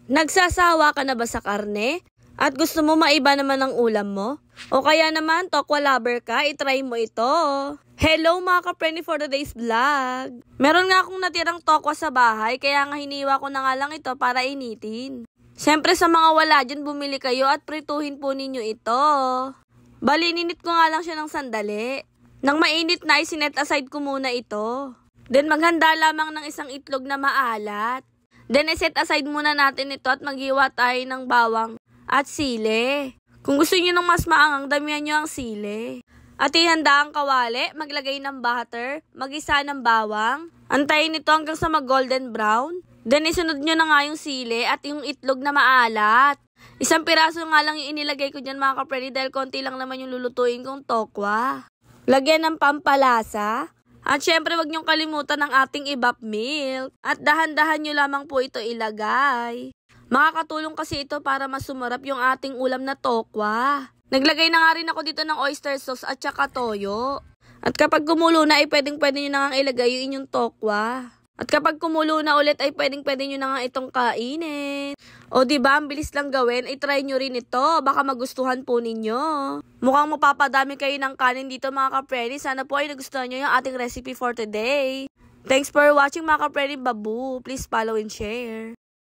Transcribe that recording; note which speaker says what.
Speaker 1: Nagsasawa ka na ba sa karne? At gusto mo maiba naman ang ulam mo? O kaya naman, tokwa lover ka, itry mo ito. Hello mga ka-preni for today's vlog. Meron nga akong natirang tokwa sa bahay, kaya nga hiniwa ko na nga lang ito para initin. Siyempre sa mga wala dyan, bumili kayo at prituhin po ninyo ito. Bali, ininit ko nga lang siya ng sandali. Nang mainit na, isinet aside ko muna ito. Then maghanda lamang ng isang itlog na maalat. Then iset aside muna natin ito at maghiwa tayo ng bawang at sili. Kung gusto niyo ng mas maangang, damihan niyo ang sili. At ihanda ang kawali, maglagay ng butter, magisa ng bawang. Antayin ito hanggang sa mag-golden brown. Then isunod niyo na nga yung sili at yung itlog na maalat. Isang piraso nga lang yung inilagay ko dyan mga ka-preni dahil konti lang naman yung lulutuin kong tokwa. Lagyan ng pampalasa. At syempre wag niyong kalimutan ang ating evap milk. At dahan-dahan niyo lamang po ito ilagay. Makakatulong kasi ito para mas sumarap yung ating ulam na tokwa. Naglagay na nga rin ako dito ng oyster sauce at saka toyo. At kapag kumulo na ay pwedeng-pwede nyo na nga ilagay yung inyong tokwa. At kapag kumulo na ulit ay pwedeng-pwede nyo na nga itong kainin. O diba, ang bilis lang gawin, ay try nyo rin ito. Baka magustuhan po ninyo. Mukhang mapapadami kayo ng kanin dito mga ka-preni. Sana po ay nagustuhan nyo yung ating recipe for today. Thanks for watching mga ka-preni. Babu. Please follow and share.